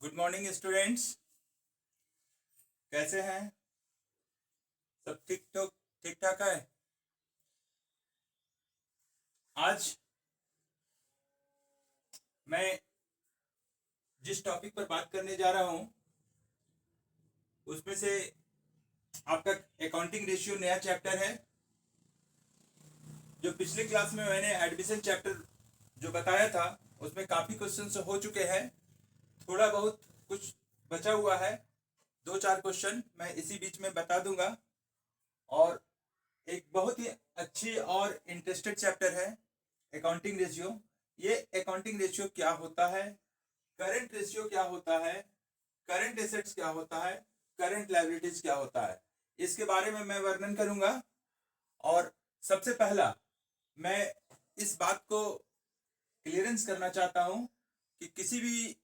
Good morning students. कैसे हैं? सब ठीक ठाक है। आज मैं जिस टॉपिक पर बात करने जा रहा हूं उसमें से आपका अकाउंटिंग रेशियो नया चैप्टर है। जो पिछले क्लास में मैंने एडमिशन चैप्टर जो बताया था उसमें काफ़ी क्वेश्चंस हो चुके हैं। थोड़ा बहुत कुछ बचा हुआ है, दो चार क्वेश्चन मैं इसी बीच में बता दूंगा। और एक बहुत ही अच्छी और इंटरेस्टेड चैप्टर है अकाउंटिंग रेशियो। ये अकाउंटिंग रेशियो क्या होता है, करंट रेशियो क्या होता है, करंट एसेट्स क्या होता है, करंट लायबिलिटीज क्या होता है, इसके बारे में मैं वर्णन करूंगा। और सबसे पहला मैं इस बात को क्लियरेंस करना चाहता हूं कि किसी भी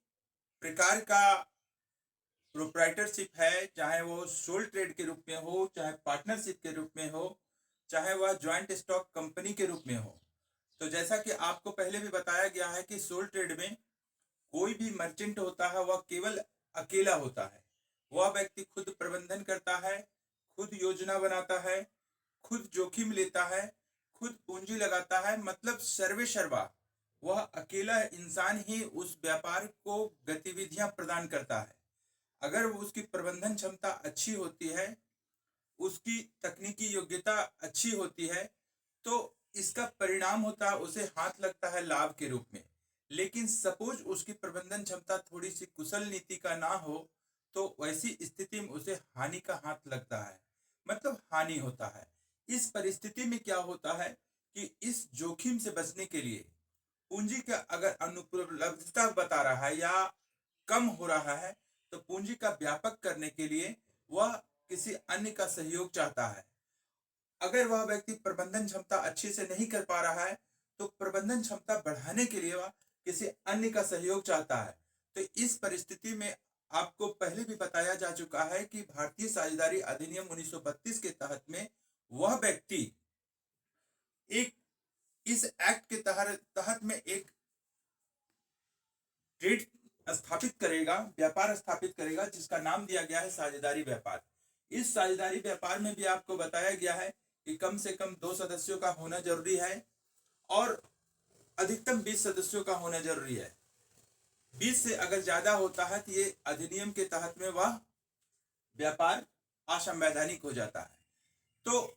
प्रकार का प्रोप्राइटरशिप है, चाहे वो सोल ट्रेड के रूप में हो, चाहे पार्टनरशिप के रूप में हो, चाहे वह ज्वाइंट स्टॉक कंपनी के रूप में हो, तो जैसा कि आपको पहले भी बताया गया है कि सोल ट्रेड में कोई भी मर्चेंट होता है वह केवल अकेला होता है। वह व्यक्ति खुद प्रबंधन करता है, खुद योजना बनाता है, खुद जोखिम लेता है, खुद पूंजी लगाता है, मतलब सर्वे सर्वा वह अकेला इंसान ही उस व्यापार को गतिविधियां प्रदान करता है। अगर उसकी प्रबंधन क्षमता अच्छी होती है, उसकी तकनीकी योग्यता अच्छी होती है, तो इसका परिणाम होता है उसे हाथ लगता है लाभ के रूप में। लेकिन सपोज उसकी प्रबंधन क्षमता थोड़ी सी कुशल नीति का ना हो, तो वैसी स्थिति में उसे हानि का हाथ लगता है, मतलब हानि होता है। इस परिस्थिति में क्या होता है कि इस जोखिम से बचने के लिए पूंजी का अगर अनुपलब्धता बता रहा है या कम हो रहा है, तो पूंजी का व्यापक करने के लिए वह किसी अन्य का सहयोग चाहता है। अगर वह व्यक्ति प्रबंधन क्षमता अच्छे से नहीं कर पा रहा है, तो प्रबंधन क्षमता बढ़ाने के लिए वह किसी अन्य का सहयोग चाहता है। तो इस परिस्थिति में आपको पहले भी बताया जा चुका है कि भारतीय साझेदारी अधिनियम 1932 के तहत में वह व्यक्ति एक इस एक्ट के तहत में एक ट्रेड स्थापित करेगा, व्यापार स्थापित करेगा, जिसका नाम दिया गया है साझेदारी व्यापार। इस साझेदारी व्यापार में भी आपको बताया गया है कि कम से कम 2 सदस्यों का होना जरूरी है और अधिकतम 20 सदस्यों का होना जरूरी है। 20 से अगर ज्यादा होता है तो ये अधिनियम के तहत में वह व्यापार असंवैधानिक हो जाता है। तो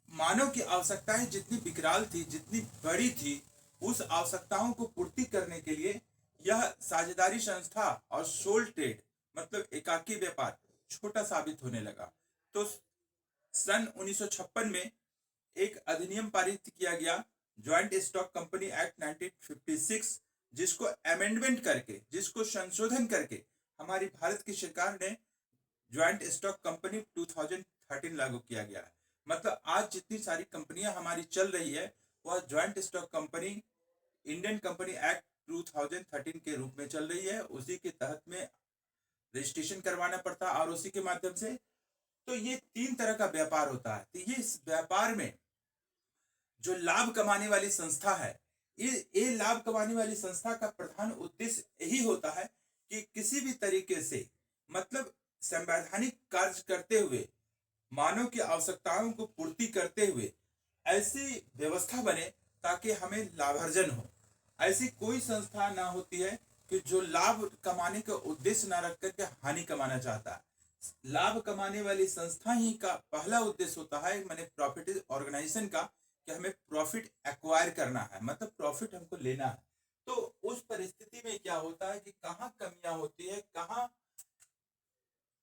मानव की आवश्यकताएं जितनी विकराल थी, जितनी बड़ी थी, उस आवश्यकताओं को पूर्ति करने के लिए यह साझेदारी संस्था और सोल ट्रेड मतलब एकाकी व्यापार छोटा साबित होने लगा। तो सन 1956 में एक अधिनियम पारित किया गया, ज्वाइंट स्टॉक कंपनी एक्ट 1956, जिसको अमेंडमेंट करके, जिसको संशोधन करके हमारी भारत की सरकार ने ज्वाइंट स्टॉक कंपनी 2013 लागू किया गया है। मतलब आज जितनी सारी कंपनियां हमारी चल रही है वह joint stock company Indian company act 2013 के रूप में चल रही है। उसी के तहत में रजिस्ट्रेशन करवाना पड़ता है आरओसी के माध्यम से। तो ये 3 तरह का व्यापार होता है। तो ये इस व्यापार में जो लाभ कमाने वाली संस्था है, ये लाभ कमाने वाली संस्था का प्रधान उद्देश्य यही होता है कि किसी भी तरीके से मतलब संवैधानिक कार्य करते हुए, मानव की आवश्यकताओं को पूर्ति करते हुए ऐसी व्यवस्था बने ताकि हमें लाभार्जन हो। ऐसी कोई संस्था ना होती है कि जो लाभ कमाने का उद्देश्य ना रख करके हानि कमाना चाहता है। लाभ कमाने वाली संस्था ही का पहला उद्देश्य होता है माने प्रॉफिट ऑर्गेनाइजेशन का, कि हमें प्रॉफिट एक्वायर करना है, मतलब प्रॉफिट हमको लेना है। तो उस परिस्थिति में क्या होता है कि कहाँ कमियां होती है, कहाँ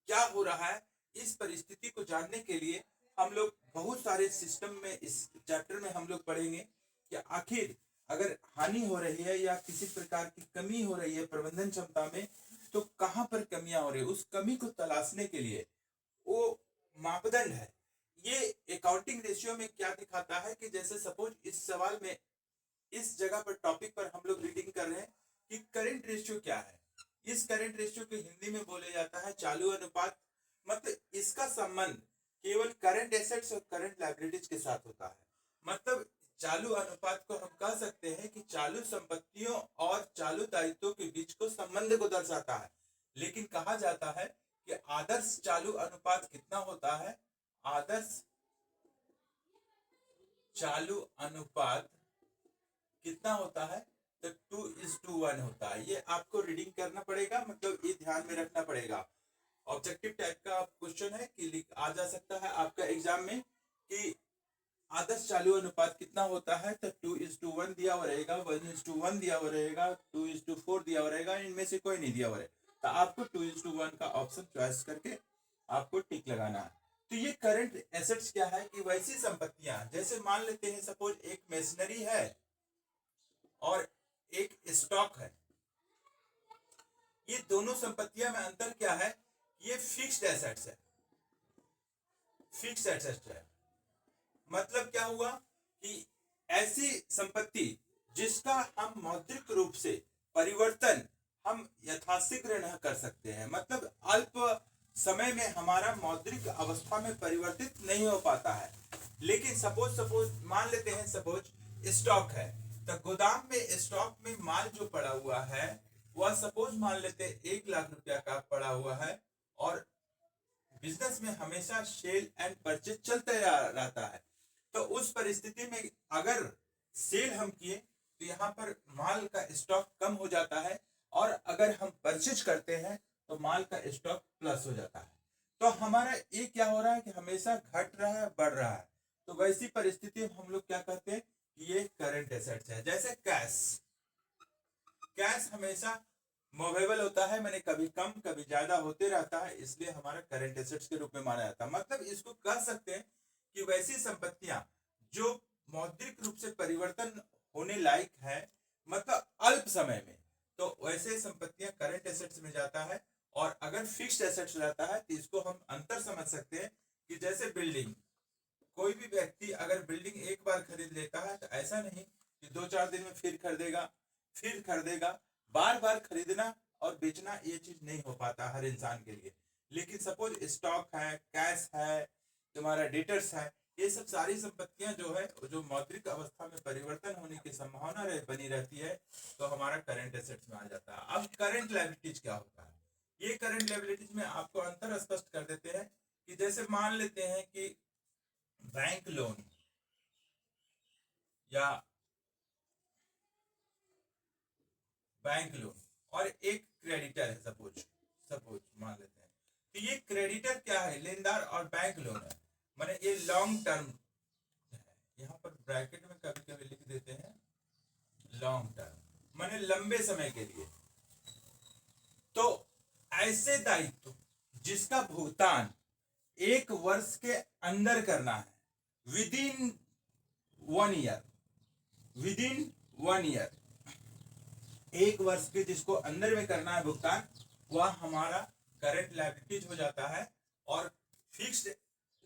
क्या हो रहा है, इस परिस्थिति को जानने के लिए हम लोग बहुत सारे सिस्टम में इस चैप्टर में हम लोग पढ़ेंगे कि आखिर अगर हानि हो रही है या किसी प्रकार की कमी हो रही है प्रबंधन क्षमता में, तो कहाँ पर कमियां हो रही है, उस कमी को तलाशने के लिए वो मापदंड है। ये अकाउंटिंग रेशियो में क्या दिखाता है कि जैसे सपोज इस सवाल में इस जगह पर टॉपिक पर हम लोग रीडिंग कर रहे हैं कि करंट रेशियो क्या है। इस करंट रेशियो को हिंदी में बोले जाता है चालू अनुपात। मतलब इसका संबंध केवल करंट एसेट्स और करंट लायबिलिटीज के साथ होता है। मतलब चालू अनुपात को हम कह सकते हैं कि चालू संपत्तियों और चालू दायित्वों के बीच को संबंध को दर्शाता है। लेकिन कहा जाता है कि आदर्श चालू अनुपात कितना होता है, आदर्श चालू अनुपात कितना होता है, तो 2:1 होता है। ये आपको रीडिंग करना पड़ेगा, मतलब ये ध्यान में रखना पड़ेगा। ऑब्जेक्टिव टाइप का क्वेश्चन है कि आ जा सकता है आपका एग्जाम में कि आदर्श चालू अनुपात कितना होता है, तो 2:1 दिया हुआ रहेगा, 1:1 दिया हुआ रहेगा, 2:4 दिया हुआ रहेगा, इनमें से कोई नहीं दिया हुआ है, तो आपको 2:1 का ऑप्शन चॉइस करके आपको टिक लगाना है। तो ये करंट एसेट्स क्या है कि वैसी संपत्तियां, जैसे मान लेते हैं सपोज एक मशीनरी है और एक स्टॉक है, ये दोनों संपत्तियां में अंतर क्या है, ये फिक्स्ड एसेट्स है, फिक्स्ड एसेट्स है। मतलब क्या हुआ कि ऐसी संपत्ति जिसका हम मौद्रिक रूप से परिवर्तन हम यथाशीघ्र न कर सकते हैं, मतलब अल्प समय में हमारा मौद्रिक अवस्था में परिवर्तित नहीं हो पाता है। लेकिन सपोज मान लेते हैं सपोज स्टॉक है, तो गोदाम में स्टॉक में माल जो पड़ा हुआ है वह सपोज मान लेते 1,00,000 रुपया का पड़ा हुआ है, और बिजनेस में हमेशा सेल एंड परचेज चलते रहता है। तो उस परिस्थिति में अगर सेल हम किए तो यहाँ पर माल का स्टॉक कम हो जाता है, और अगर हम परचेज करते हैं तो माल का स्टॉक प्लस हो जाता है। तो हमारा ये क्या हो रहा है कि हमेशा घट रहा है, बढ़ रहा है। तो वैसी परिस्थिति में हम लोग क्या कहते हैं कि ये करंट एसेट्स है। जैसे कैश, कैश हमेशा मूवेबल होता है, मैंने कभी कम कभी ज्यादा होते रहता है, इसलिए हमारा करंट एसेट्स के रूप में माना जाता है। मतलब इसको कह सकते हैं कि वैसी संपत्तियां जो मौद्रिक रूप से परिवर्तन होने लायक है, मतलब अल्प समय में, तो वैसे संपत्तियां करंट एसेट्स में जाता है। और अगर फिक्स्ड एसेट्स रहता है तो इसको हम अंतर समझ सकते हैं कि जैसे बिल्डिंग, कोई भी व्यक्ति अगर बिल्डिंग एक बार खरीद लेता है तो ऐसा नहीं कि 2-4 दिन में फिर खरीदेगा। बार बार खरीदना और बेचना ये चीज नहीं हो पाता हर इंसान के लिए। लेकिन सपोज स्टॉक है, कैश है, तुम्हारा डेटर्स है, ये सब सारी संपत्तियां जो है, जो मौद्रिक अवस्था में परिवर्तन होने की संभावना बनी रहती है, तो हमारा करंट एसेट्स में आ जाता है। अब करंट लायबिलिटीज क्या होता है, ये करंट लायबिलिटीज में आपको अंतर स्पष्ट कर देते हैं कि जैसे मान लेते हैं कि बैंक लोन या बैंक लोन और एक क्रेडिटर है, सपोज मान लेते हैं, तो ये क्रेडिटर क्या है, लेनदार, और बैंक लोन है, माने ये लॉन्ग टर्म है। यहाँ पर ब्रैकेट में कभी कभी लिख देते हैं लॉन्ग टर्म, माने लंबे समय के लिए। तो ऐसे दायित्व जिसका भुगतान 1 वर्ष के अंदर करना है, विदिन 1 ईयर, 1 वर्ष के जिसको अंदर में करना है भुगतान, वह हमारा करंट लायबिलिटीज हो जाता है। और फिक्स्ड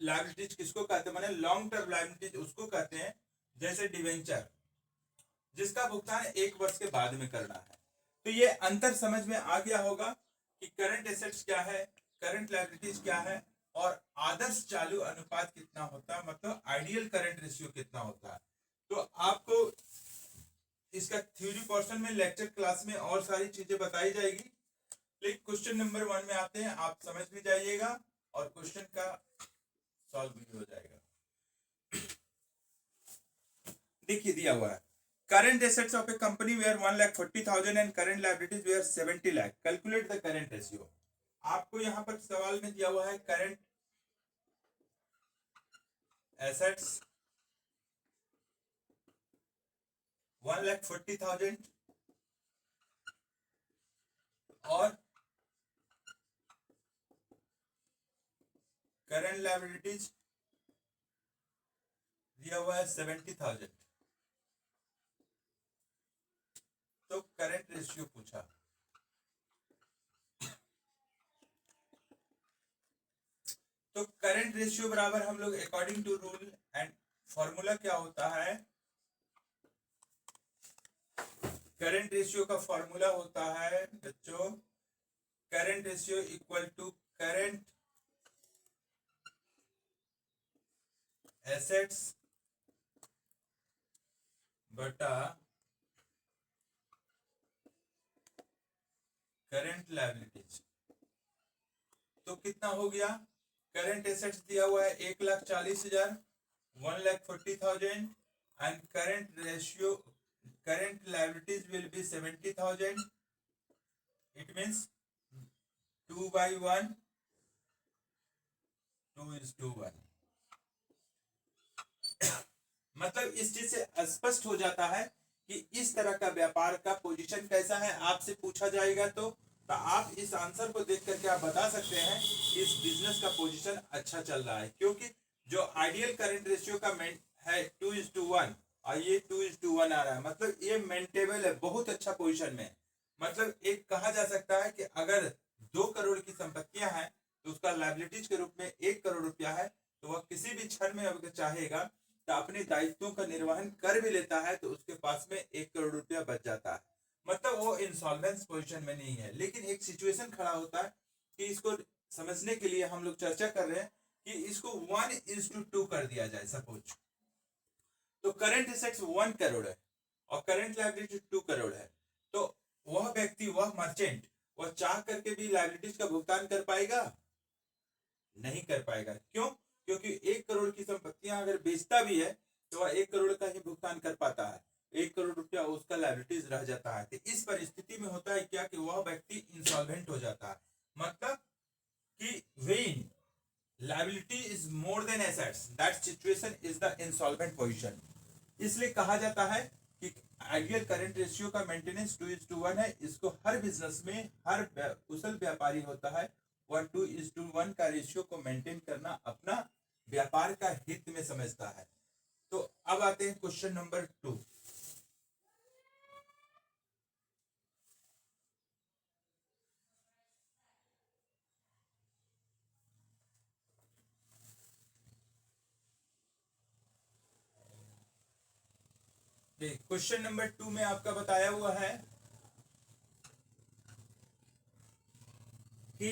लायबिलिटीज किसको कहते हैं, माने लॉन्ग टर्म लायबिलिटीज उसको कहते हैं, जैसे डिवेंचर जिसका भुगतान 1 वर्ष के बाद में करना है। तो ये अंतर समझ में आ गया होगा कि करंट एसेट्स क्या है, करंट लायबिलिटीज क्या है, और आदर्श चालू अनुपात कितना होता है, मतलब आइडियल करंट रेशियो कितना होता है। तो आपको इसका थ्योरी पोर्शन में लेक्चर क्लास में और सारी चीजें बताई जाएगी, लेकिन क्वेश्चन नंबर 1 में आते हैं, आप समझ भी जाइएगा और क्वेश्चन का सॉल्व भी हो जाएगा। देखिए दिया हुआ है, current assets of a company were 1,40,000 and current liabilities were 70 lakh, calculate the current ratio. आपको यहाँ पर सवाल में दिया हुआ है करंट एसेट्स 1,40,000 और करंट लायबिलिटीज दिया हुआ है 70,000। तो करंट रेशियो पूछा, तो करंट रेशियो बराबर हम लोग according to rule and formula क्या होता है, करंट रेशियो का फॉर्मूला होता है बच्चों, current ratio equal to current assets बटा करंट लायबिलिटीज। तो कितना हो गया? करंट एसेट्स दिया हुआ है 1,40,000, 1,40,000, and current ratio, current liabilities will be 70,000. It means 2/1, 2:1. मतलब इस चीज से स्पष्ट हो जाता है कि इस तरह का व्यापार का पोजीशन कैसा है। आपसे पूछा जाएगा तो आप इस आंसर को देख करके आप बता सकते हैं कि इस बिजनेस का पोजीशन अच्छा चल रहा है, क्योंकि जो आइडियल करंट रेशियो का है 2:1 और ये 2:1 आ रहा है, मतलब ये मेंटेबल है, बहुत अच्छा पोजीशन में। मतलब एक कहा जा सकता है कि अगर 2 करोड़ की संपत्तियां हैं तो उसका लायबिलिटीज के रूप में 1 करोड़ रुपया है, तो वह किसी भी क्षण में अगर चाहेगा तो अपने दायित्वों का निर्वहन कर भी लेता है, तो उसके पास में 1 करोड़ रुपया बच जाता है। मतलब वो इंसॉल्वेंस पोजीशन में नहीं है। लेकिन एक सिचुएशन खड़ा होता है कि इसको समझने के लिए हम लोग चर्चा कर रहे हैं कि इसको 1:2 कर दिया जाए सपोज। तो करंट एसेट्स 1 करोड़ है और करंट लायबिलिटी 2 करोड़ है, तो वह व्यक्ति, वह मर्चेंट, वह चाह करके भी लायबिलिटीज का भुगतान कर पाएगा? नहीं कर पाएगा। क्यों? क्योंकि 1 करोड़ की संपत्तियां अगर बेचता भी है तो वह 1 करोड़ का ही भुगतान कर पाता है, 1 करोड़ रुपया उसका लायबिलिटीज रह जाता है। तो इस परिस्थिति में होता है क्या कि वह व्यक्ति इंसॉल्वेंट हो जाता है। मतलब कि when liability is more than assets, that situation is the insolvent position. इसलिए कहा जाता है कि आइडियल करंट रेशियो का मेंटेनेंस 2:1 है। इसको हर बिजनेस में हर कुशल व्यापारी होता है वह 2:1 का रेशियो को मेंटेन करना अपना व्यापार का हित में समझता है। तो अब आते हैं क्वेश्चन नंबर 2। क्वेश्चन नंबर 2 में आपका बताया हुआ है कि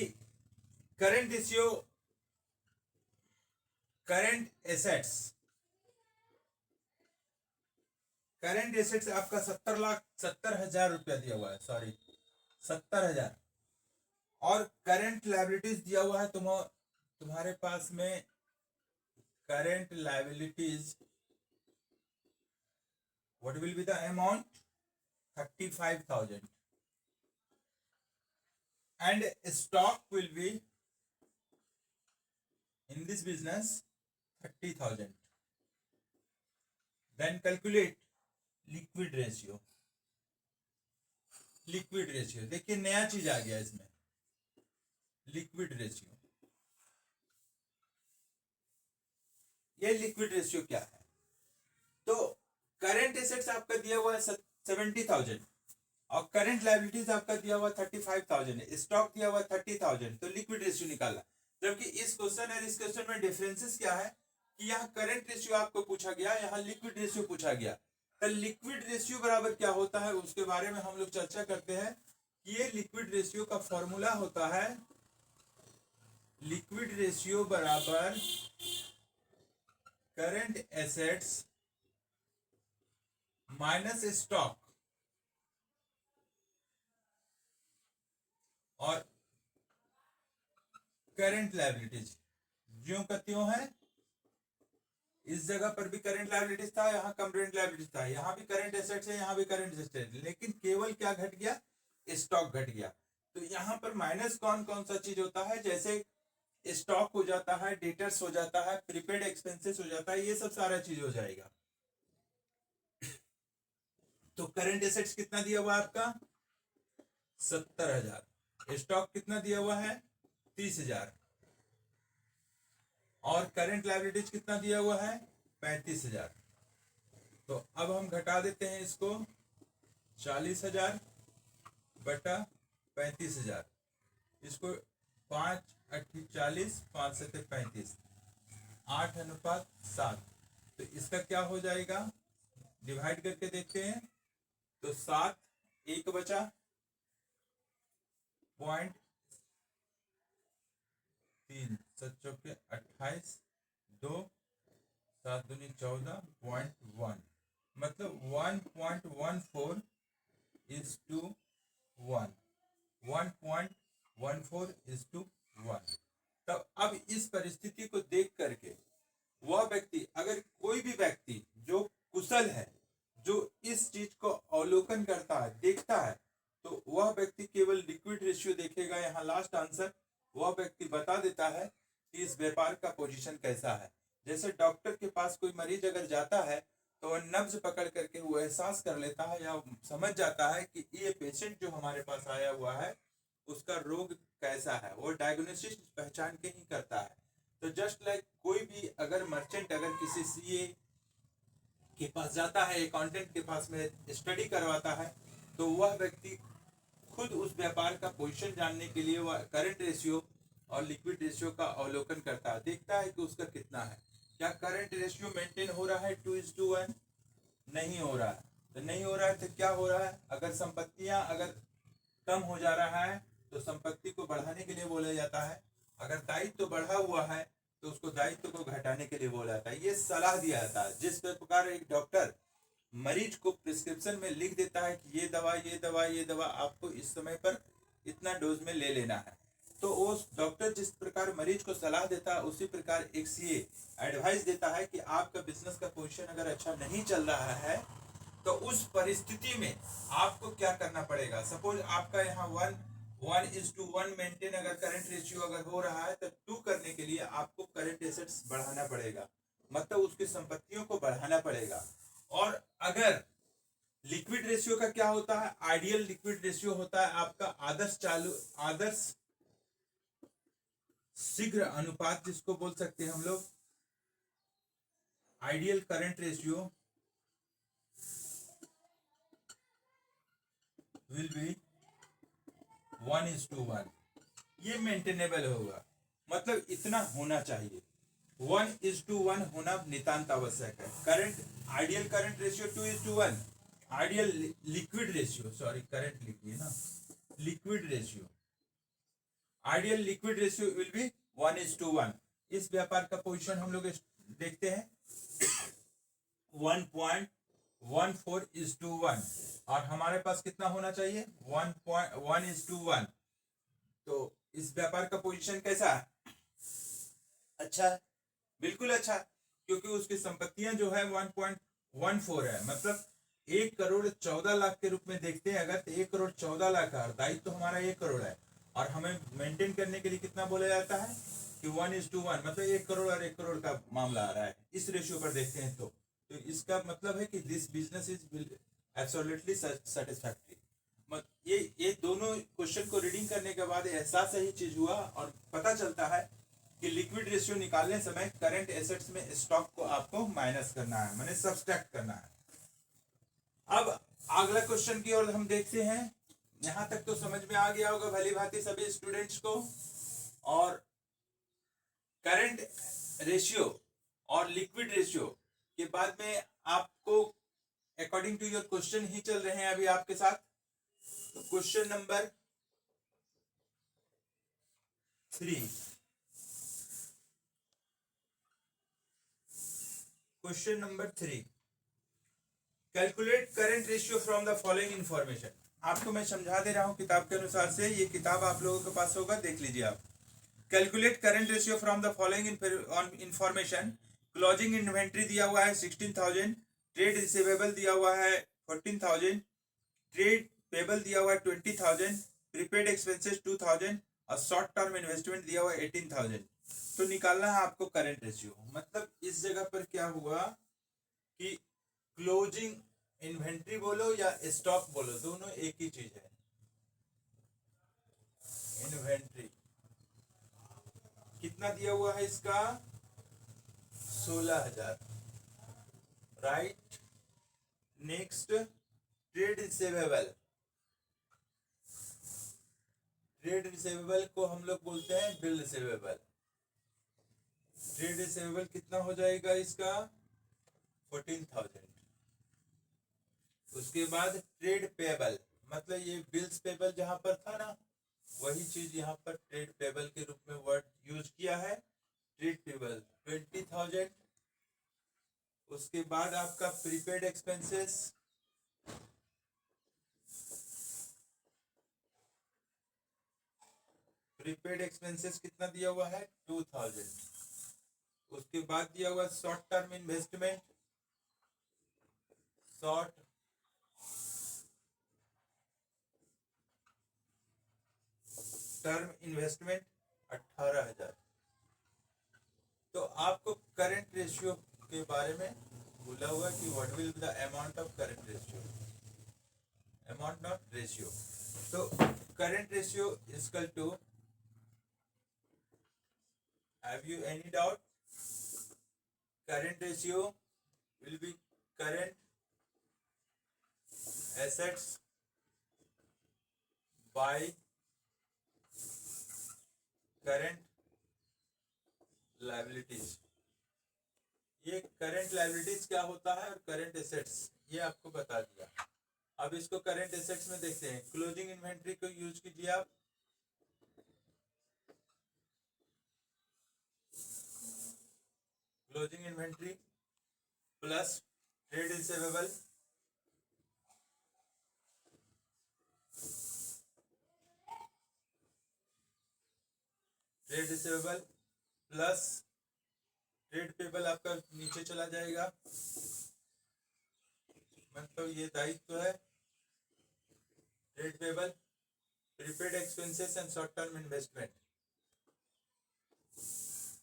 current ratio, current assets, current assets आपका 70,70,000 रुपया दिया हुआ है, सॉरी 70,000, और करंट लायबिलिटीज दिया हुआ है तुम्हारे पास में current liabilities, what will be the amount? 35,000, and stock will be in this business 30,000. Then calculate liquid ratio. Liquid ratio देखिए नया चीज आ गया इसमें, लिक्विड रेशियो। ये लिक्विड रेशियो क्या है? तो करंट एसेट्स आपका दिया हुआ है 70,000 और करंट लायबिलिटीज आपका दिया हुआ 35,000, स्टॉक दिया हुआ 30,000, तो लिक्विड रेशियो निकाला। जबकि इस क्वेश्चन और इस क्वेश्चन में डिफरेंसेस क्या है कि यहाँ करंट रेशियो आपको पूछा गया, यहाँ लिक्विड रेशियो पूछा गया। तो लिक्विड रेशियो बराबर क्या होता है उसके बारे में हम लोग चर्चा करते हैं कि ये लिक्विड रेशियो का फॉर्मूला होता है, लिक्विड रेशियो बराबर करंट एसेट्स माइनस स्टॉक और करंट लायबिलिटीज। ज्यों का त्यों है, इस जगह पर भी करंट लायबिलिटीज था, यहाँ करंट लायबिलिटीज था, यहाँ भी करंट एसेट्स है, यहाँ भी करंट एसेट्स है, लेकिन केवल क्या घट गया? स्टॉक घट गया। तो यहाँ पर माइनस कौन कौन सा चीज होता है? जैसे स्टॉक हो जाता है, डेटर्स हो जाता है, प्रीपेड एक्सपेंसेस हो जाता है, ये सब सारा चीज हो जाएगा। तो करंट एसेट्स कितना दिया हुआ है आपका? 70,000। स्टॉक कितना दिया हुआ है? 30,000। और करंट लायबिलिटीज कितना दिया हुआ है? 35,000। तो अब हम घटा देते हैं इसको, 40,000 बटा 35,000, इसको 5×8 = 40, 5 से 35, 8:7। तो इसका क्या हो जाएगा? डिवाइड करके देखते हैं तो 7, 1 बचा, 0.3, 7×4 = 28, 2, 7 दूनी 14.1, मतलब 1.14 is to 1, 1.14 is to 1। कुशल है, जो इस चीज को अवलोकन करता है, देखता है, तो वह व्यक्ति केवल लिक्विड रेशियो देखेगा। यहाँ लास्ट आंसर, वह व्यक्ति बता देता है कि इस व्यापार का पोजीशन कैसा है। जैसे डॉक्टर के पास कोई मरीज अगर जाता है तो वह नब्ज पकड़ करके वो एहसास कर लेता है या समझ जाता है कि ये पेशेंट जो हमारे पास आया हुआ है उसका रोग कैसा है, वो डायग्नोसिस पहचान के ही करता है। तो जस्ट लाइक कोई भी अगर मर्चेंट अगर किसी सीए के पास जाता है, अकाउंटेंट के पास में स्टडी करवाता है, तो वह व्यक्ति खुद उस व्यापार का पोजीशन जानने के लिए वह करंट रेशियो और लिक्विड रेशियो का अवलोकन करता है, देखता है कि उसका कितना है। क्या करंट रेशियो मेंटेन हो रहा है 2:1? नहीं हो रहा है। तो नहीं हो रहा है तो क्या हो रहा है, अगर संपत्तियां अगर कम हो जा रहा है तो संपत्ति को बढ़ाने के लिए बोला जाता है, अगर दायित्व तो बढ़ा हुआ है तो उसको दायित्व को घटाने के लिए बोला जाता है। ये सलाह दिया जाता है। जिस प्रकार एक डॉक्टर मरीज को प्रिस्क्रिप्शन में लिख देता है कि ये दवा ये दवा ये दवा आपको इस समय पर इतना डोज में ले लेना है, तो वो डॉक्टर जिस प्रकार मरीज को सलाह देता है उसी प्रकार एक सीए एडवाइस देता है कि आपका बिजनेस का पोजीशन अगर अच्छा नहीं चल रहा है तो उस परिस्थिति में आपको क्या करना पड़ेगा। सपोज आपका यहाँ 1:1 मेंटेन अगर करंट रेशियो अगर हो रहा है तो 2 करने के लिए आपको करंट एसेट्स बढ़ाना पड़ेगा, मतलब उसकी संपत्तियों को बढ़ाना पड़ेगा। और अगर लिक्विड रेशियो का क्या होता है, आइडियल लिक्विड रेशियो होता है आपका आदर्श शीघ्र अनुपात, जिसको बोल सकते हैं हम लोग ideal current ratio will B 1:1। ये मेंटेनेबल होगा, मतलब इतना होना चाहिए। 1:1 होना नितांत आवश्यक है। Current ideal current ratio 2:1, ideal liquid ratio, sorry current लिखिए ना, liquid ratio, ideal liquid ratio will B 1:1। इस व्यापार का पोजीशन हम लोग देखते हैं 1.14:1, और हमारे पास कितना होना चाहिए 1:1। तो इस व्यापार का पोजीशन कैसा है, अच्छा है, बिल्कुल अच्छा, क्योंकि उसकी संपत्तियां जो है 1.14 है, मतलब 1,14,00,000 के रूप में देखते हैं अगर, तो 1,14,00,000 का दायित्व तो हमारा 1 करोड़ है, और हमें मेंटेन करने के लिए कितना बोला जाता है कि 1:1, मतलब 1 करोड़ और 1 करोड़ का मामला आ रहा है। इस रेशियो पर देखते हैं तो इसका मतलब है कि this business is absolutely satisfactory. ये दोनों क्वेश्चन को रीडिंग करने के बाद एहसास सही चीज हुआ और पता चलता है कि लिक्विड रेशियो निकालने समय करंट एसेट्स में स्टॉक को आपको माइनस करना है, माने सब्सट्रैक्ट करना है। अब अगला क्वेश्चन की ओर हम देखते हैं। यहां तक तो समझ में आ गया होगा भली भांति सभी स्टूडेंट्स को। और करंट रेशियो और लिक्विड रेशियो के बाद में आपको अकॉर्डिंग टू योर क्वेश्चन ही चल रहे हैं अभी आपके साथ। तो question number 3, question number 3, calculate current ratio from the following information. आपको मैं समझा दे रहा हूं किताब के अनुसार से, ये किताब आप लोगों के पास होगा, देख लीजिए आप। Calculate current ratio from the following information. Closing inventory दिया हुआ है 16,000, ट्रेड रिसीवेबल दिया हुआ है 14,000, ट्रेड पेबल दिया हुआ है 20,000, प्रीपेड एक्सपेंसेस 2,000 और शॉर्ट टर्म इन्वेस्टमेंट दिया हुआ है 18,000। तो निकालना है आपको करंट रेशियो। मतलब इस जगह पर क्या हुआ कि क्लोजिंग इन्वेंट्री बोलो या स्टॉक बोलो, दोनों एक ही चीज है। इन्वेंट्री कितना दिया हुआ है इसका 16,000, right. Next trade receivable, trade receivable को हम लोग बोलते हैं बिल रिसीवेबल। ट्रेड रिसीवेबल कितना हो जाएगा इसका 14,000। उसके बाद ट्रेड पेबल, मतलब ये बिल्स पेबल जहां पर था ना, वही चीज यहाँ पर ट्रेड पेबल के रूप में वर्ड यूज किया है। Trade payable 20,000। उसके बाद आपका प्रीपेड एक्सपेंसेस, प्रीपेड एक्सपेंसेस कितना दिया हुआ है 2,000। उसके बाद दिया हुआ short term investment short term investment 18,000। तो आपको करंट रेशियो के बारे में बोला हुआ कि what will be the amount of current ratio, amount not ratio. तो current ratio is equal to, have you any doubt? Current ratio will be current assets by current liabilities. ये current liabilities क्या होता है और current assets ये आपको बता दिया। अब इसको करंट एसेट्स में देखते हैं। क्लोजिंग इन्वेंट्री को यूज कीजिए आप। Closing inventory plus trade receivable plus trade payable आपका नीचे चला जाएगा, मतलब ये दायित्व है। Trade payable, prepaid expenses and short term investment.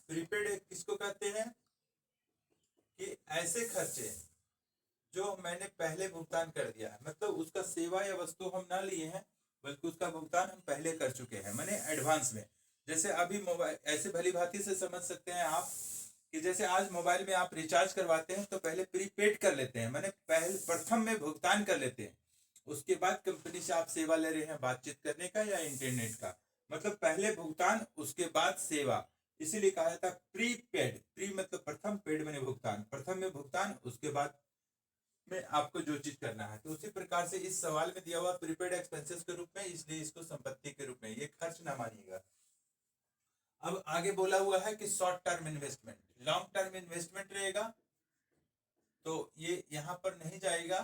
Prepaid किसको कहते हैं कि ऐसे खर्चे जो मैंने पहले भुगतान कर दिया है, मतलब उसका सेवा या वस्तु हम ना लिए हैं बल्कि उसका भुगतान हम पहले कर चुके हैं, माने एडवांस में। जैसे अभी मोबाइल, ऐसे भली भांति से समझ सकते हैं आप कि जैसे आज मोबाइल में आप रिचार्ज करवाते हैं तो पहले प्रीपेड कर लेते हैं, माने पहले प्रथम में भुगतान कर लेते हैं, उसके बाद कंपनी से आप सेवा ले रहे हैं बातचीत करने का या इंटरनेट का, मतलब पहले भुगतान उसके बाद सेवा, इसीलिए कहा जाता है प्रीपेड। प्री मतलब प्रथम, पेड मैंने भुगतान, प्रथम में भुगतान उसके बाद में आपको जो चीज करना है। तो उसी प्रकार से इस सवाल में दिया हुआ प्रीपेड एक्सपेंसेस के रूप में, इसलिए इसको संपत्ति के रूप में, ये खर्च ना मानिएगा। अब आगे बोला हुआ है कि short term investment, long term investment रहेगा, तो ये यहां पर नहीं जाएगा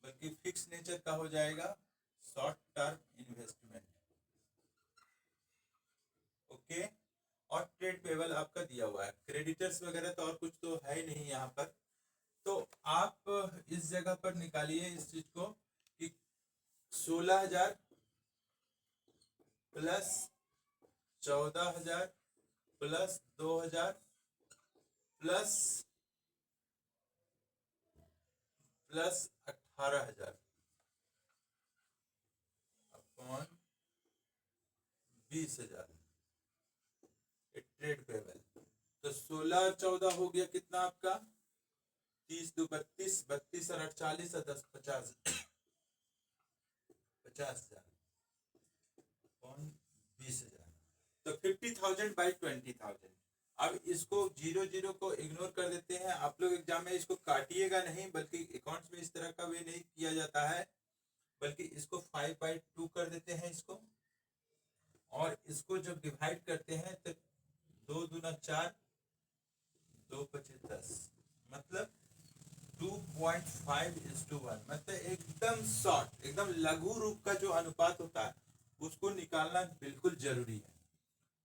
बल्कि फिक्स नेचर का हो जाएगा, शॉर्ट टर्म इन्वेस्टमेंट। ओके। और ट्रेड पेबल आपका दिया हुआ है, क्रेडिटर्स वगैरह तो और कुछ तो है ही नहीं यहाँ पर। तो आप इस जगह पर निकालिए इस चीज को कि 16,000 plus 14,000 plus 2,000 plus 18,000 upon 20,000 trade payable. तो 16 और 14 हो गया कितना आपका, 30 2 32, 32 और 48 और 10 50, 50,000 अपॉन 20,000, तो 50,000 बाई 20,000। अब इसको 0 को इग्नोर कर देते हैं। आप लोग एग्जाम में इसको काटिएगा नहीं, बल्कि अकाउंट्स में इस तरह का वे नहीं किया जाता है, बल्कि इसको 5/2 कर देते हैं इसको, और इसको जब डिवाइड करते हैं तो 2 दूना 4, 2 पचे 10, मतलब 2.5:1, मतलब एकदम शॉर्ट, एकदम लघु रूप का जो अनुपात होता है उसको निकालना बिल्कुल जरूरी है।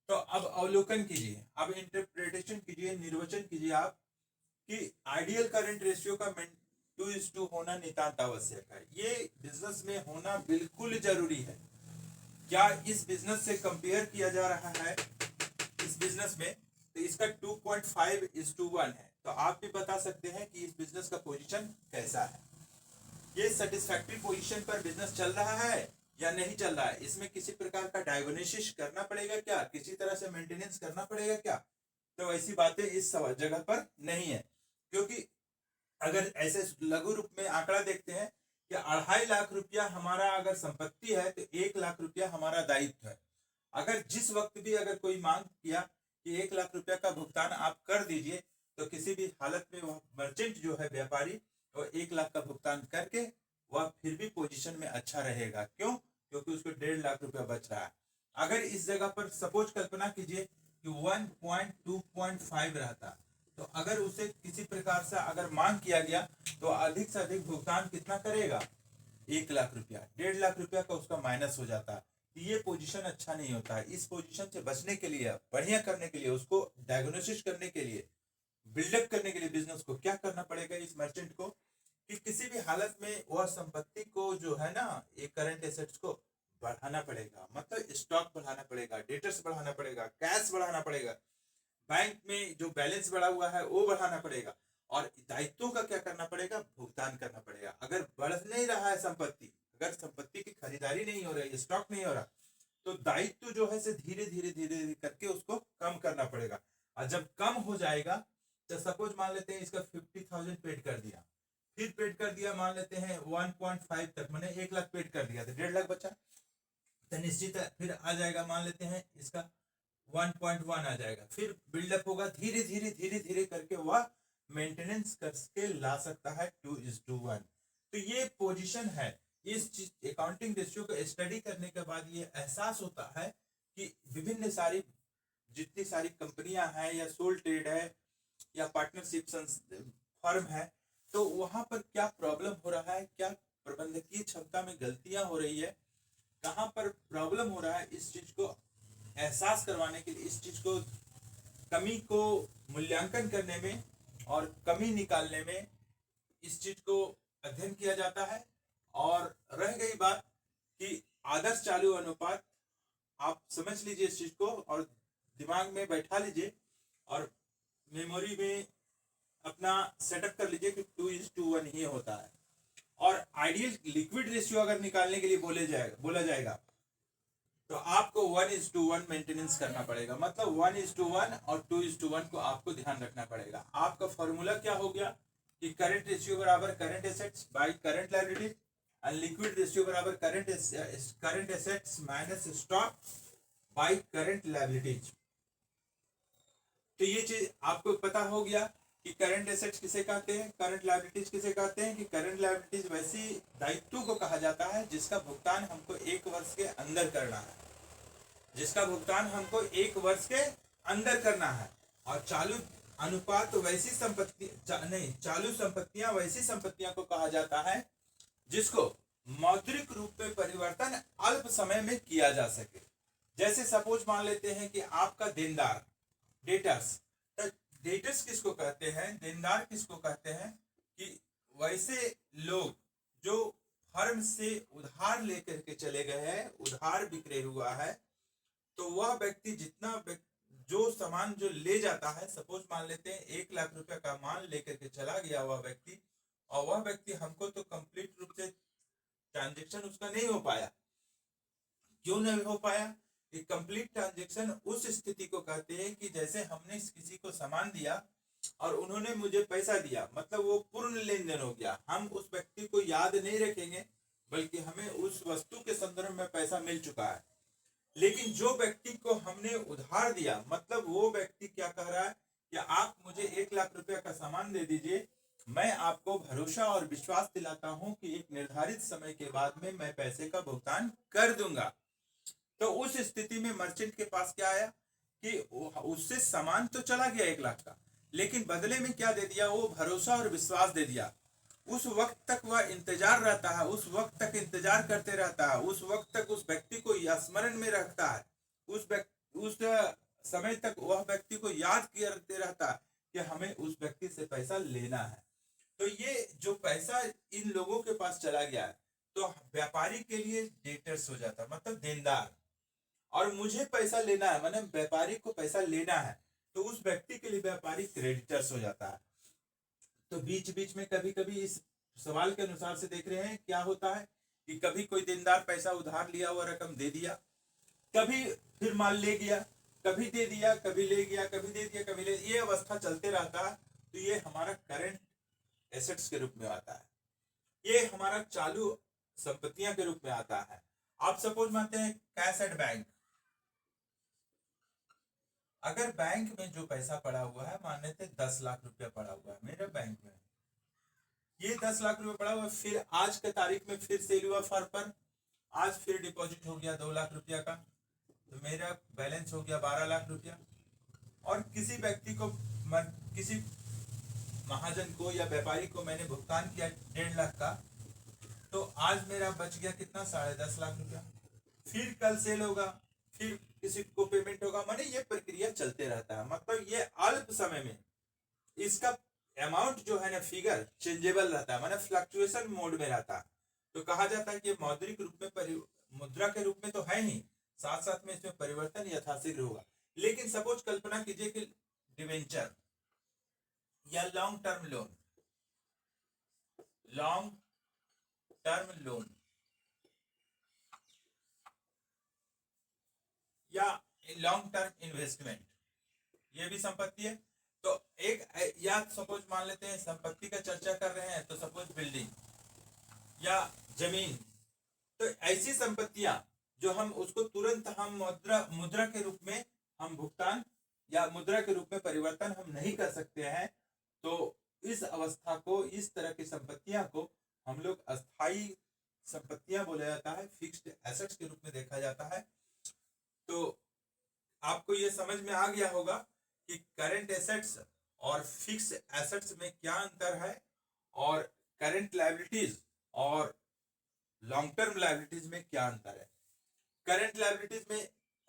तो अब अवलोकन कीजिए, अब इंटरप्रिटेशन कीजिए, निर्वचन कीजिए आप कि आइडियल करंट रेशियो का 2:2 होना नितांत आवश्यक है। ये बिजनेस में होना बिल्कुल जरूरी है। क्या इस बिजनेस से कंपेयर किया जा रहा है इस बिजनेस में, तो इसका 2.5:1 है। तो आप भी बता सकते हैं कि इस बिजनेस का पोजीशन कैसा है, ये सेटिस्फैक्टरी पोजीशन पर बिजनेस चल रहा है या नहीं चल रहा है, इसमें किसी प्रकार का डायग्नोसिस करना पड़ेगा क्या, किसी तरह से मेंटेनेंस करना पड़ेगा क्या। तो ऐसी बातें इस जगह पर नहीं है, क्योंकि अगर ऐसे लघु रूप में आंकड़ा देखते हैं कि 2.5 लाख रुपया हमारा अगर संपत्ति है तो 1 लाख रुपया हमारा दायित्व है। अगर जिस वक्त भी अगर कोई मांग किया कि 1 लाख रुपया का भुगतान आप कर दीजिए, तो किसी भी हालत में वह मर्चेंट जो है, व्यापारी, वो 1 लाख का भुगतान करके वह फिर भी पोजीशन में अच्छा रहेगा। क्यों? क्योंकि उसको 1.5 लाख रुपया बच रहा है। अगर इस जगह पर सपोज कल्पना कीजिए कि 1.2.5 रहता, तो अगर उसे किसी प्रकार से अगर मांग किया गया तो अधिक से अधिक भुगतान कितना करेगा, 1 लाख रुपया, 1.5 लाख रुपया का उसका माइनस हो जाता है। ये पोजीशन अच्छा नहीं होता है। इस पोजीशन से बचने के लिए, बढ़िया करने के लिए, उसको डायग्नोसिस करने के लिए, बिल्डअप करने के लिए बिजनेस को क्या करना पड़ेगा, इस मर्चेंट को कि किसी भी हालत में वह संपत्ति को जो है ना, ये करंट एसेट्स को बढ़ाना पड़ेगा, मतलब स्टॉक बढ़ाना पड़ेगा, डेटर्स बढ़ाना पड़ेगा, कैश बढ़ाना पड़ेगा, बैंक में जो बैलेंस बढ़ा हुआ है वो बढ़ाना पड़ेगा, और दायित्वों का क्या करना पड़ेगा, भुगतान करना पड़ेगा। अगर बढ़ नहीं रहा है संपत्ति, अगर संपत्ति की खरीदारी नहीं हो रही, स्टॉक नहीं हो रहा, तो दायित्व जो है से धीरे धीरे धीरे धीरे करके उसको कम करना पड़ेगा। और जब कम हो जाएगा, तो सपोज मान लेते हैं इसका 50,000 पेड कर दिया, फिर पेड कर दिया मान लेते हैं 1.5 तक, मैंने 1 लाख पेड कर दिया, तो 1.5 लाख बचा, तो निश्चित है फिर आ जाएगा मान लेते हैं इसका 1.1 आ जाएगा, फिर बिल्डअप होगा, धीरे धीरे धीरे धीरे करके वह मेंटेनेंस करके ला सकता है 2:1। तो ये पोजीशन है। इस अकाउंटिंग रेशियो को स्टडी करने के बाद ये एहसास होता है कि विभिन्न सारी जितनी सारी कंपनियां हैं या सोल ट्रेड है या पार्टनरशिप फर्म है, तो वहां पर क्या प्रॉब्लम हो रहा है, क्या प्रबंधकीय क्षमता में गलतियां हो रही है, कहां पर प्रॉब्लम हो रहा है, इस चीज को एहसास करवाने के लिए, इस चीज को कमी को मूल्यांकन करने में और कमी निकालने में इस चीज को अध्ययन किया जाता है। और रह गई बात कि आदर्श चालू अनुपात, आप समझ लीजिए इस चीज को और दिमाग में बैठा लीजिए और मेमोरी में अपना सेटअप कर लीजिए कि 2:1 ही होता है। और आइडियल लिक्विड रेशियो अगर निकालने के लिए बोला जाएगा तो आपको 1:1 मेंटेनेंस करना पड़ेगा, मतलब 1:1 और 2:1 को आपको ध्यान रखना पड़ेगा। आपका फॉर्मूला क्या हो गया कि करंट रेशियो बराबर current assets by current liability, and liquid ratio बराबर current assets minus stock by current liabilities. तो ये चीज आपको पता हो गया कि करंट एसेट्स किसे कहते हैं, करंट लायबिलिटीज किसे कहते हैं, कि करंट लायबिलिटीज वैसी दायित्वों को कहा जाता है जिसका भुगतान हमको 1 वर्ष के अंदर करना है, जिसका भुगतान हमको 1 वर्ष के अंदर करना है। और चालू अनुपात वैसी संपत्ति चालू संपत्तियां वैसी संपत्तियां को कहा जाता है जिसको मौद्रिक रूप में परिवर्तन अल्प समय में किया जा सके। जैसे सपोज मान लेते हैं कि आपका देनदार डेटर्स, डेटर्स किसको कहते हैं, देनदार किसको कहते हैं, कि वैसे लोग जो फर्म से उधार लेकर के चले गए हैं, उधार बिक्रे हुआ है, तो वह व्यक्ति जितना जो सामान जो ले जाता है, सपोज मान लेते हैं 1 लाख रुपए का माल लेकर के चला गया वह व्यक्ति, और वह व्यक्ति हमको तो कंप्लीट रूप से ट्रांजेक्शन उसका नहीं हो पाया। क्यों नहीं हो पाया? कि कंप्लीट ट्रांजेक्शन उस स्थिति को कहते हैं कि जैसे हमने किसी को सामान दिया और उन्होंने मुझे पैसा दिया, मतलब वो पूर्ण लेन देन हो गया। हम उस व्यक्ति को याद नहीं रखेंगे, बल्कि हमें उस वस्तु के संदर्भ में पैसा मिल चुका है। लेकिन जो व्यक्ति को हमने उधार दिया, मतलब वो व्यक्ति क्या कह रहा है कि आप मुझे 1 लाख रुपया का सामान दे दीजिए, मैं आपको भरोसा और विश्वास दिलाता हूं कि एक निर्धारित समय के बाद में मैं पैसे का भुगतान कर दूंगा। तो उस स्थिति में मर्चेंट के पास क्या आया कि उससे सामान तो चला गया 1 लाख का, लेकिन बदले में क्या दे दिया, वो भरोसा और विश्वास दे दिया। उस वक्त तक वह इंतजार रहता है, उस वक्त तक इंतजार करते रहता है, उस वक्त तक उस व्यक्ति को स्मरण में रखता है, उस समय तक वह व्यक्ति को याद करते रहता है कि हमें उस व्यक्ति से पैसा लेना है। तो ये जो पैसा इन लोगों के पास चला गया है, तो व्यापारी के लिए डेटर्स हो जाता है, मतलब देनदार, और मुझे पैसा लेना है, मैंने व्यापारी को पैसा लेना है, तो उस व्यक्ति के लिए व्यापारी क्रेडिटर्स हो जाता है। तो बीच बीच में कभी कभी इस सवाल के अनुसार से देख रहे हैं क्या होता है कि कभी कोई देनदार पैसा उधार लिया हुआ रकम दे दिया, कभी फिर माल ले गया, कभी दे दिया, कभी ले गया, कभी दे दिया, कभी ले, ये अवस्था चलते रहता है। तो ये हमारा करंट एसेट्स के रूप में आता है, ये हमारा चालू संपत्तियां के रूप में आता है। आप सपोज मानते हैं कैश एट बैंक, अगर बैंक में जो पैसा पड़ा हुआ है, मान लेते हैं 10 लाख रुपया पड़ा हुआ है मेरे बैंक में, ये 10 लाख रुपया पड़ा हुआ है, फिर आज के तारीख में फिर सेल हुआ फर्म पर, आज फिर डिपॉजिट हो गया 2 लाख रुपया का, तो मेरा बैलेंस हो गया 12 लाख रुपया। और किसी व्यक्ति को, किसी महाजन को या व्यापारी को मैंने भुगतान किया 1.5 लाख का, तो आज मेरा बच गया कितना, 10.5 लाख रुपया। फिर कल सेल होगा, फिर किसी को पेमेंट होगा, माने ये प्रक्रिया चलते रहता है। मतलब ये अल्प समय में इसका अमाउंट जो है ना फिगर चेंजेबल रहता है, माने फ्लक्चुएशन मोड में रहता है, तो कहा जाता है कि मौद्रिक रूप में मुद्रा के रूप में तो है ही, साथ साथ में इसमें परिवर्तन यथाशीघ्र होगा। लेकिन सपोज कल्पना कीजिए कि डिवेंचर या लॉन्ग टर्म लोन या लॉन्ग टर्म इन्वेस्टमेंट, ये भी संपत्ति है। तो एक या सपोज मान लेते हैं संपत्ति का चर्चा कर रहे हैं, तो सपोज बिल्डिंग या जमीन, तो ऐसी संपत्तियां जो हम उसको तुरंत हम मुद्रा के रूप में हम भुगतान या मुद्रा के रूप में परिवर्तन हम नहीं कर सकते हैं, तो इस अवस्था को, इस तरह की संपत्तियां को हम लोग अस्थाई संपत्तियां बोला जाता है, फिक्स्ड एसेट्स के रूप में देखा जाता है। तो आपको ये समझ में आ गया होगा कि करंट एसेट्स और फिक्स एसेट्स में क्या अंतर है, और करंट लायबिलिटीज और लॉन्ग टर्म लायबिलिटीज में क्या अंतर है। करंट लायबिलिटीज में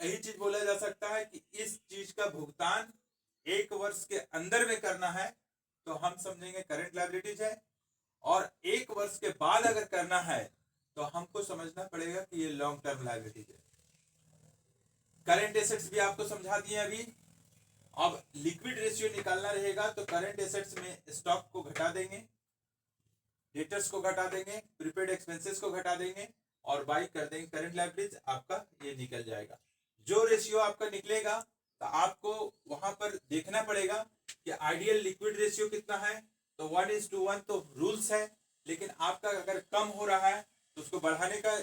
यही चीज बोला जा सकता है कि इस चीज का भुगतान 1 वर्ष के अंदर में करना है तो हम समझेंगे करंट लायबिलिटीज है, और 1 वर्ष के बाद अगर करना है तो हमको समझना पड़ेगा कि ये लॉन्ग टर्म लायबिलिटीज है। करंट एसेट्स भी आपको समझा दिए अभी। अब लिक्विड रेशियो निकालना रहेगा, तो करंट एसेट्स में स्टॉक को घटा देंगे, डेटर्स को घटा देंगे, प्रीपेड एक्सपेंसेस को घटा देंगे और बाई कर देंगे करंट लायबिलिटीज, आपका ये निकल जाएगा। जो रेशियो आपका निकलेगा तो आपको वहां पर देखना पड़ेगा कि आइडियल लिक्विड रेशियो कितना है, तो 1:1 तो रूल्स है, लेकिन आपका अगर कम हो रहा है तो उसको बढ़ाने का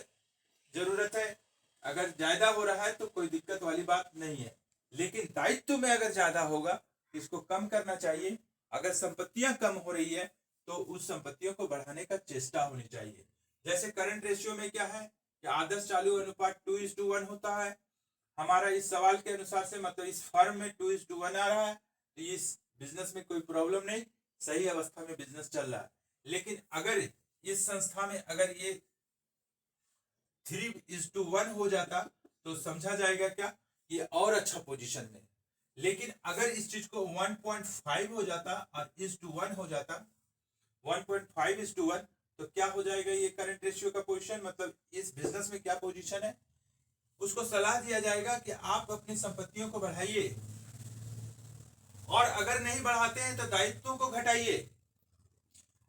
जरूरत है, अगर ज्यादा हो रहा है तो कोई दिक्कत वाली बात नहीं है। लेकिन दायित्व में अगर ज्यादा होगा इसको कम करना चाहिए। अगर संपत्तियां कम हो रही है तो उस संपत्तियों को बढ़ाने का चेष्टा होनी चाहिए। जैसे करंट रेशियो में क्या है कि आदर्श चालू अनुपात 2:1 होता है। हमारा इस सवाल के अनुसार से मतलब इस फर्म में 2:1 आ रहा है, तो इस बिजनेस में कोई प्रॉब्लम नहीं, सही अवस्था में बिजनेस चल रहा है। लेकिन अगर इस संस्था में अगर ये 3:1 हो जाता तो समझा जाएगा क्या, ये और अच्छा पोजीशन में। लेकिन अगर इस चीज को 1.5 हो जाता और 1:1 हो जाता, 1.5:1, तो क्या हो जाएगा ये करंट रेशियो का पोजीशन, मतलब इस बिजनेस में क्या पोजीशन है। उसको सलाह दिया जाएगा कि आप अपनी संपत्तियों को बढ़ाइए, और अगर नहीं बढ़ाते हैं तो दायित्वों को घटाइए।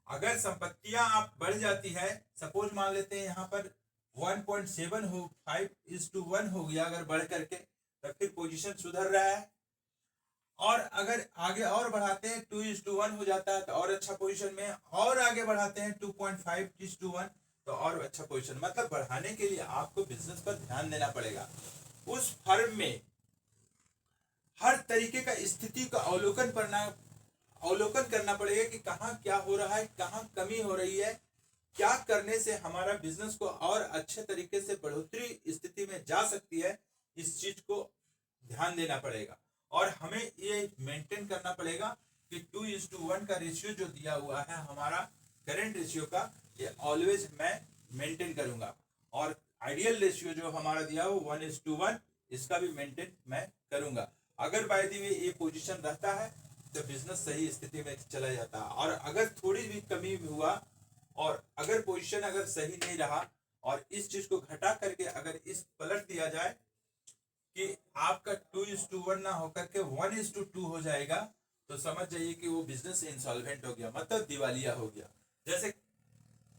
अगर संपत्तियां आप बढ़ जाती है, सपोज मान लेते हैं यहाँ पर 1.7 हो, 5:1 हो गया अगर बढ़ करके, तो फिर पोजीशन सुधर रहा है। और अगर आगे और बढ़ाते हैं 2:1 हो जाता है तो और अच्छा पोजीशन में, और आगे बढ़ाते हैं 2.5:1 तो और अच्छा पोजीशन। मतलब बढ़ाने के लिए आपको बिजनेस पर ध्यान देना पड़ेगा। उस फर्म में हर तरीके का स्थिति का अवलोकन करना पड़ेगा कि कहाँ क्या हो रहा है, कहाँ कमी हो रही है, क्या करने से हमारा बिजनेस को और अच्छे तरीके से बढ़ोतरी स्थिति में जा सकती है। इस चीज को ध्यान देना पड़ेगा, और हमें ये मेंटेन करना पड़ेगा कि 2:1 का रेशियो जो दिया हुआ है हमारा करंट रेशियो का, ये ऑलवेज मैं मेंटेन करूंगा। और आइडियल रेशियो जो हमारा दिया हो 1:1, इसका भी मेंटेन मैं करूंगा। अगर बाय द वे ये पोजीशन रहता है तो बिजनेस सही स्थिति में चला जाता है। और अगर थोड़ी भी कमी हुआ और अगर पोजीशन अगर सही नहीं रहा और इस चीज को घटा करके अगर इस पलट दिया जाए कि आपका 2:1 ना होकर के 1:2 हो जाएगा, तो समझ जाइए कि वो बिजनेस इंसॉल्वेंट हो गया, मतलब दिवालिया हो गया। जैसे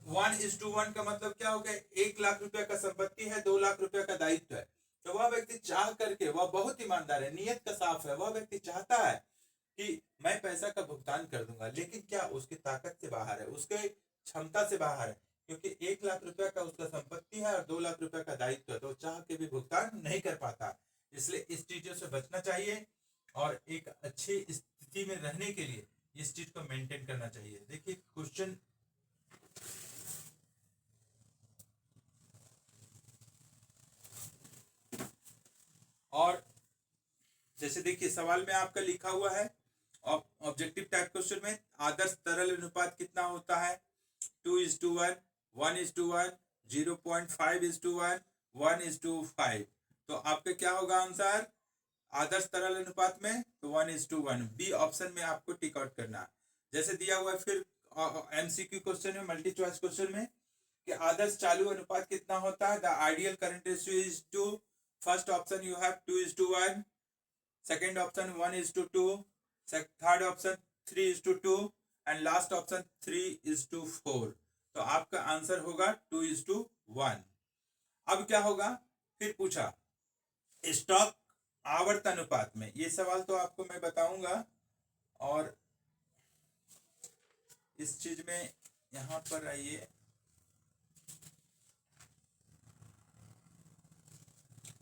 1:1 का मतलब क्या हो गया, 1 लाख रुपया का संपत्ति है, 2 लाख रुपया का दायित्व है, तो वह व्यक्ति चाह करके, वह बहुत ईमानदार है, नियत का साफ है, वह व्यक्ति चाहता है कि मैं पैसा का भुगतान कर दूंगा, लेकिन क्या उसकी ताकत से बाहर है, उसके क्षमता से बाहर है, क्योंकि 1 लाख रुपया का उसका संपत्ति है और 2 लाख रुपया का दायित्व है, तो चाह के भी भुगतान नहीं कर पाता। इसलिए इस चीजों से बचना चाहिए और एक अच्छी स्थिति में रहने के लिए इस चीज को मेंटेन करना चाहिए। देखिए क्वेश्चन और जैसे देखिए सवाल में आपका लिखा हुआ है ऑब्जेक्टिव टाइप क्वेश्चन में, आदर्श तरल अनुपात कितना होता है, 2:1, 1:1, 0.5:1, 1:5। तो आपका क्या होगा आंसर आदर्श तरल अनुपात में, तो 1:1, बी ऑप्शन में आपको टिक आउट करना है। जैसे दिया हुआ है फिर एमसीक्यू क्वेश्चन में, मल्टी चॉइस क्वेश्चन में, कि आदर्श चालू अनुपात कितना होता है? The ideal current ratio is two, first option you have 2:1, second option 1:2, third option 3:2 and last option 3:4। तो आपका आंसर होगा 2:1। अब क्या होगा, फिर पूछा स्टॉक आवर्त अनुपात में, ये सवाल तो आपको मैं बताऊंगा। और इस चीज में यहां पर आइए,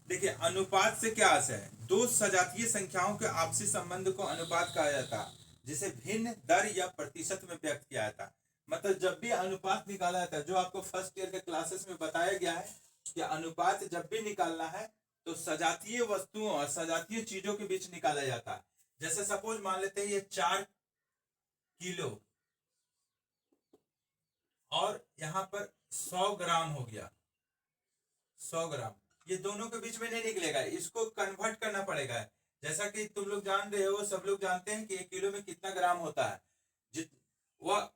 देखिए अनुपात से क्या आशय है? दो सजातीय संख्याओं के आपसी संबंध को अनुपात कहा जाता है, जिसे भिन्न दर या प्रतिशत में व्यक्त किया जाता है। मतलब जब भी अनुपात निकाला जाता है, जो आपको फर्स्ट ईयर के क्लासेस में बताया गया है कि अनुपात जब भी निकालना है तो सजातीय वस्तुओं और सजातीय चीजों के बीच निकाला जाता है। जैसे सपोज मान लेते हैं ये 4 किलो और यहाँ पर 100 ग्राम हो गया, 100 ग्राम, ये दोनों के बीच में नहीं निकलेगा, इसको कन्वर्ट करना पड़ेगा। जैसा कि तुम लोग जान रहे हो, सब लोग जानते हैं कि 1 किलो में कितना ग्राम होता है। वह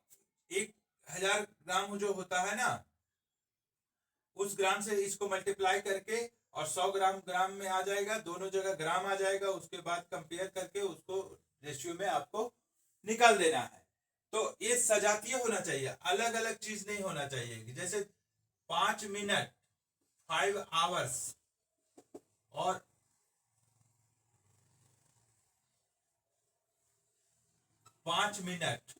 1000 ग्राम जो होता है ना, उस ग्राम से इसको मल्टीप्लाई करके और 100 ग्राम में आ जाएगा, दोनों जगह ग्राम आ जाएगा, उसके बाद कंपेयर करके उसको रेशियो में आपको निकाल देना है। तो ये सजातीय होना चाहिए, अलग अलग चीज नहीं होना चाहिए। जैसे 5 मिनट 5 आवर्स और 5 मिनट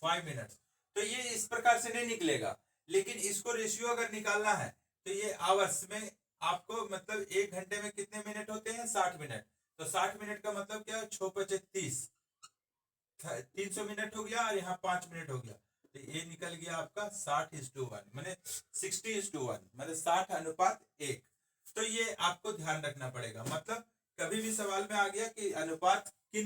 5 मिनट, तो ये इस प्रकार से नहीं निकलेगा। लेकिन इसको रेशियो अगर निकालना है तो ये आवर्स में आपको, मतलब 1 घंटे में कितने मिनट होते हैं? 60 मिनट। तो 60 मिनट का मतलब क्या है? 6×5 = 30, 300 मिनट हो गया, और यहाँ 5 मिनट हो गया, तो ये निकल गया आपका 60:1, मैंने 60:1, मतलब 60:1। तो ये आपको ध्यान रखना पड़ेगा। मतलब कभी भी सवाल में आ गया कि अनुपात